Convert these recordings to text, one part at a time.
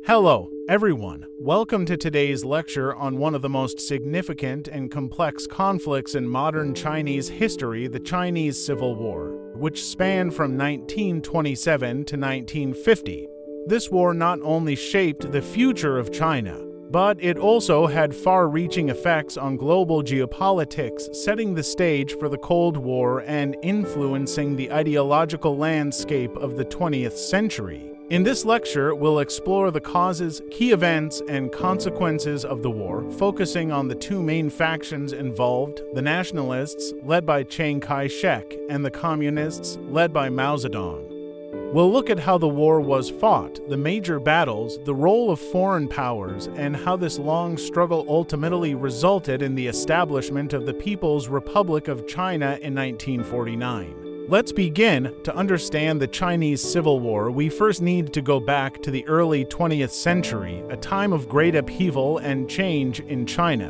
Hello, everyone. Welcome to today's lecture on one of the most significant and complex conflicts in modern Chinese history, the Chinese Civil War, which spanned from 1927 to 1950. This war not only shaped the future of China, but it also had far-reaching effects on global geopolitics, setting the stage for the Cold War and influencing the ideological landscape of the 20th century. In this lecture, we'll explore the causes, key events, and consequences of the war, focusing on the two main factions involved, the Nationalists, led by Chiang Kai-shek, and the Communists, led by Mao Zedong. We'll look at how the war was fought, the major battles, the role of foreign powers, and how this long struggle ultimately resulted in the establishment of the People's Republic of China in 1949. Let's begin. To understand the Chinese Civil War, we first need to go back to the early 20th century, a time of great upheaval and change in China.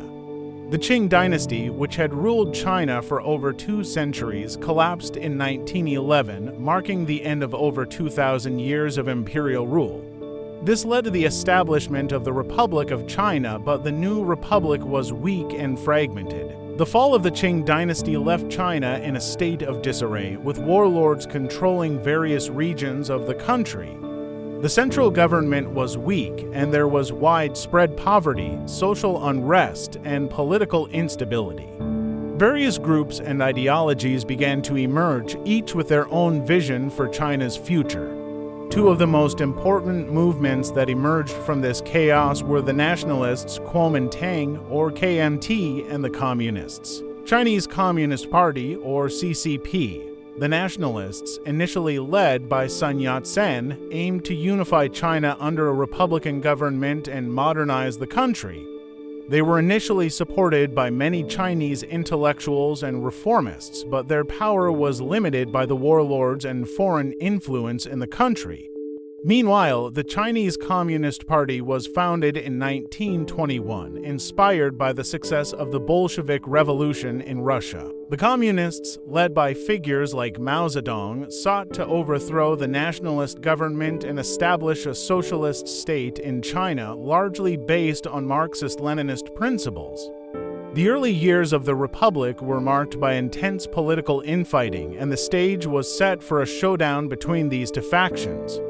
The Qing dynasty, which had ruled China for over 2 centuries, collapsed in 1911, marking the end of over 2,000 years of imperial rule. This led to the establishment of the Republic of China, but the new republic was weak and fragmented. The fall of the Qing dynasty left China in a state of disarray, with warlords controlling various regions of the country. The central government was weak, and there was widespread poverty, social unrest, and political instability. Various groups and ideologies began to emerge, each with their own vision for China's future. Two of the most important movements that emerged from this chaos were the Nationalists, Kuomintang, or KMT, and the Communists. Chinese Communist Party, or CCP. The Nationalists, initially led by Sun Yat-sen, aimed to unify China under a republican government and modernize the country. They were initially supported by many Chinese intellectuals and reformists, but their power was limited by the warlords and foreign influence in the country. Meanwhile, the Chinese Communist Party was founded in 1921, inspired by the success of the Bolshevik Revolution in Russia. The Communists, led by figures like Mao Zedong, sought to overthrow the nationalist government and establish a socialist state in China, largely based on Marxist-Leninist principles. The early years of the Republic were marked by intense political infighting, and the stage was set for a showdown between these two factions.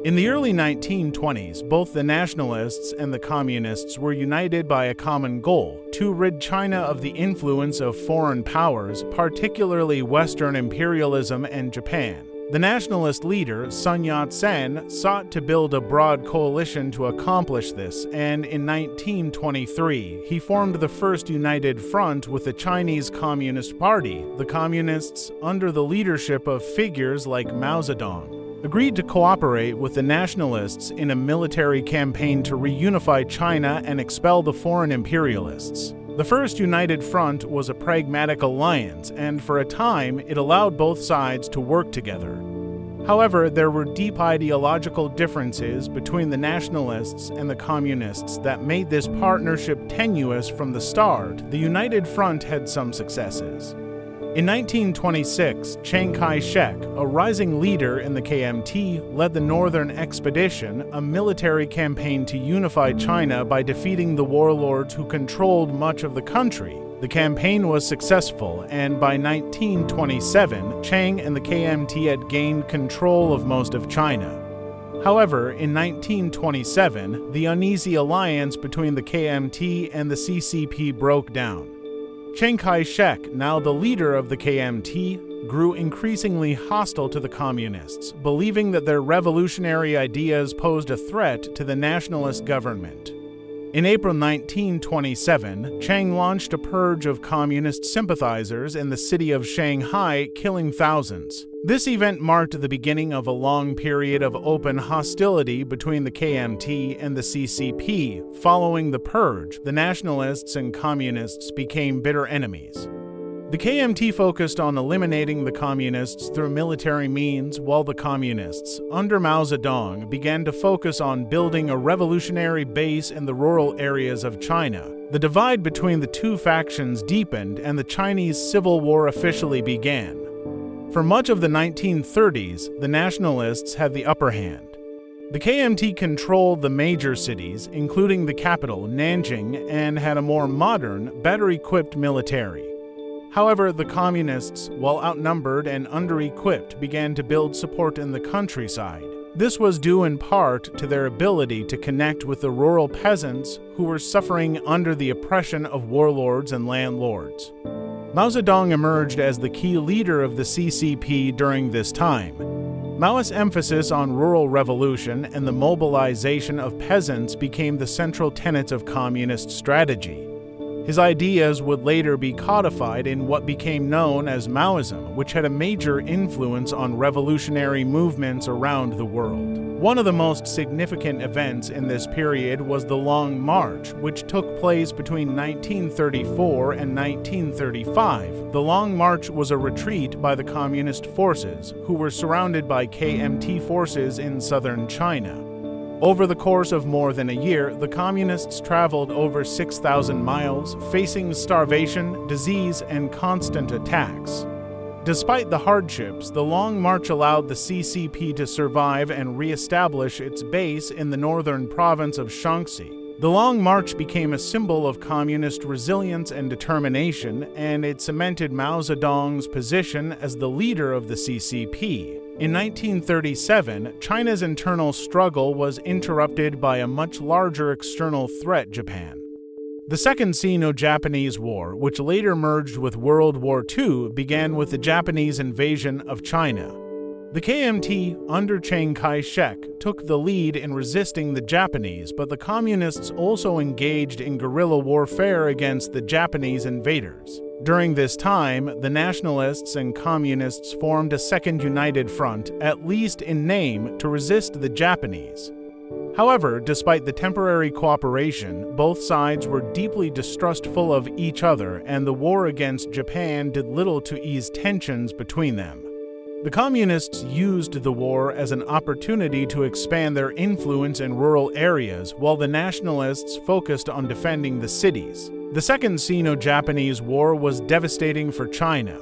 In the early 1920s, both the Nationalists and the Communists were united by a common goal: to rid China of the influence of foreign powers, particularly Western imperialism and Japan. The nationalist leader, Sun Yat-sen, sought to build a broad coalition to accomplish this, and in 1923, he formed the first united front with the Chinese Communist Party. The Communists, under the leadership of figures like Mao Zedong, agreed to cooperate with the Nationalists in a military campaign to reunify China and expel the foreign imperialists. The First United Front was a pragmatic alliance, and for a time, it allowed both sides to work together. However, there were deep ideological differences between the Nationalists and the Communists that made this partnership tenuous from the start. The United Front had some successes. In 1926, Chiang Kai-shek, a rising leader in the KMT, led the Northern Expedition, a military campaign to unify China by defeating the warlords who controlled much of the country. The campaign was successful, and by 1927, Chiang and the KMT had gained control of most of China. However, in 1927, the uneasy alliance between the KMT and the CCP broke down. Chiang Kai-shek, now the leader of the KMT, grew increasingly hostile to the Communists, believing that their revolutionary ideas posed a threat to the nationalist government. In April 1927, Chiang launched a purge of Communist sympathizers in the city of Shanghai, killing thousands. This event marked the beginning of a long period of open hostility between the KMT and the CCP. Following the purge, the Nationalists and Communists became bitter enemies. The KMT focused on eliminating the Communists through military means, while the Communists, under Mao Zedong, began to focus on building a revolutionary base in the rural areas of China. The divide between the two factions deepened, and the Chinese Civil War officially began. For much of the 1930s, the Nationalists had the upper hand. The KMT controlled the major cities, including the capital, Nanjing, and had a more modern, better-equipped military. However, the Communists, while outnumbered and under-equipped, began to build support in the countryside. This was due in part to their ability to connect with the rural peasants who were suffering under the oppression of warlords and landlords. Mao Zedong emerged as the key leader of the CCP during this time. Mao's emphasis on rural revolution and the mobilization of peasants became the central tenets of communist strategy. His ideas would later be codified in what became known as Maoism, which had a major influence on revolutionary movements around the world. One of the most significant events in this period was the Long March, which took place between 1934 and 1935. The Long March was a retreat by the communist forces, who were surrounded by KMT forces in southern China. Over the course of more than a year, the Communists traveled over 6,000 miles, facing starvation, disease, and constant attacks. Despite the hardships, the Long March allowed the CCP to survive and re-establish its base in the northern province of Shaanxi. The Long March became a symbol of communist resilience and determination, and it cemented Mao Zedong's position as the leader of the CCP. In 1937, China's internal struggle was interrupted by a much larger external threat, Japan. The Second Sino-Japanese War, which later merged with World War II, began with the Japanese invasion of China. The KMT, under Chiang Kai-shek, took the lead in resisting the Japanese, but the Communists also engaged in guerrilla warfare against the Japanese invaders. During this time, the Nationalists and Communists formed a second united front, at least in name, to resist the Japanese. However, despite the temporary cooperation, both sides were deeply distrustful of each other, and the war against Japan did little to ease tensions between them. The Communists used the war as an opportunity to expand their influence in rural areas, while the Nationalists focused on defending the cities. The Second Sino-Japanese War was devastating for China.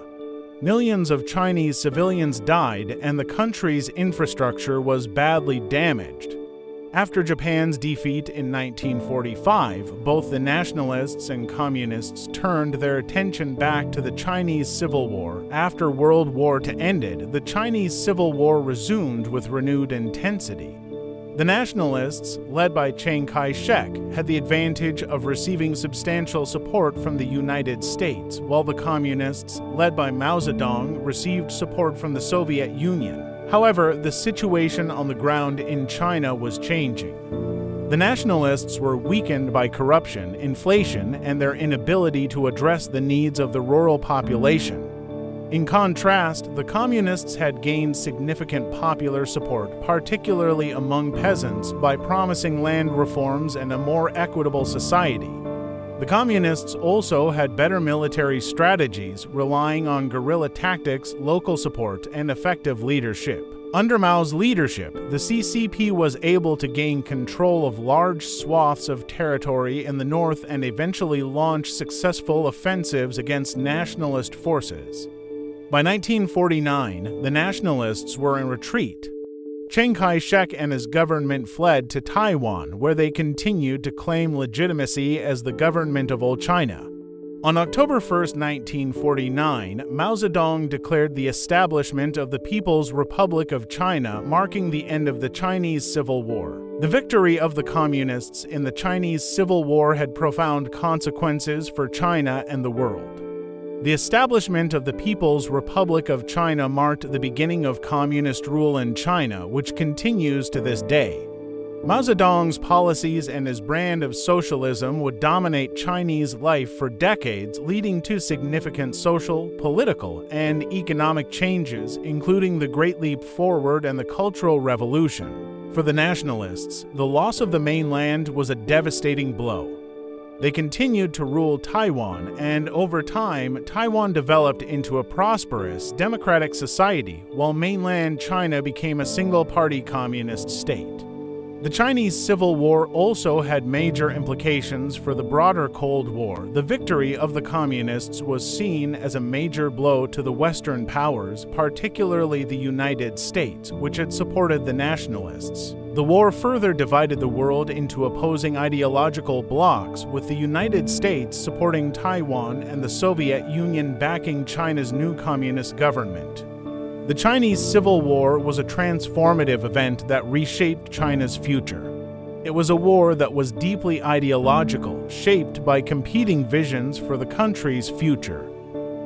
Millions of Chinese civilians died, and the country's infrastructure was badly damaged. After Japan's defeat in 1945, both the Nationalists and Communists turned their attention back to the Chinese Civil War. After World War II ended, the Chinese Civil War resumed with renewed intensity. The Nationalists, led by Chiang Kai-shek, had the advantage of receiving substantial support from the United States, while the Communists, led by Mao Zedong, received support from the Soviet Union. However, the situation on the ground in China was changing. The Nationalists were weakened by corruption, inflation, and their inability to address the needs of the rural population. In contrast, the Communists had gained significant popular support, particularly among peasants, by promising land reforms and a more equitable society. The Communists also had better military strategies, relying on guerrilla tactics, local support, and effective leadership. Under Mao's leadership, the CCP was able to gain control of large swaths of territory in the north and eventually launch successful offensives against nationalist forces. By 1949, the Nationalists were in retreat. Chiang Kai-shek and his government fled to Taiwan, where they continued to claim legitimacy as the government of all China. On October 1, 1949, Mao Zedong declared the establishment of the People's Republic of China, marking the end of the Chinese Civil War. The victory of the Communists in the Chinese Civil War had profound consequences for China and the world. The establishment of the People's Republic of China marked the beginning of communist rule in China, which continues to this day. Mao Zedong's policies and his brand of socialism would dominate Chinese life for decades, leading to significant social, political, and economic changes, including the Great Leap Forward and the Cultural Revolution. For the Nationalists, the loss of the mainland was a devastating blow. They continued to rule Taiwan, and over time, Taiwan developed into a prosperous, democratic society, while mainland China became a single-party communist state. The Chinese Civil War also had major implications for the broader Cold War. The victory of the Communists was seen as a major blow to the Western powers, particularly the United States, which had supported the Nationalists. The war further divided the world into opposing ideological blocs, with the United States supporting Taiwan and the Soviet Union backing China's new communist government. The Chinese Civil War was a transformative event that reshaped China's future. It was a war that was deeply ideological, shaped by competing visions for the country's future.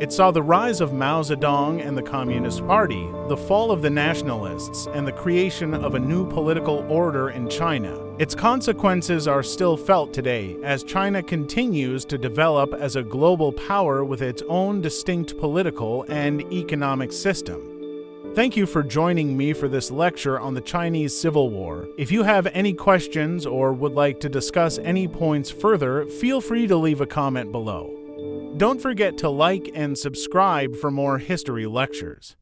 It saw the rise of Mao Zedong and the Communist Party, the fall of the Nationalists, and the creation of a new political order in China. Its consequences are still felt today, as China continues to develop as a global power with its own distinct political and economic system. Thank you for joining me for this lecture on the Chinese Civil War. If you have any questions or would like to discuss any points further, feel free to leave a comment below. Don't forget to like and subscribe for more history lectures.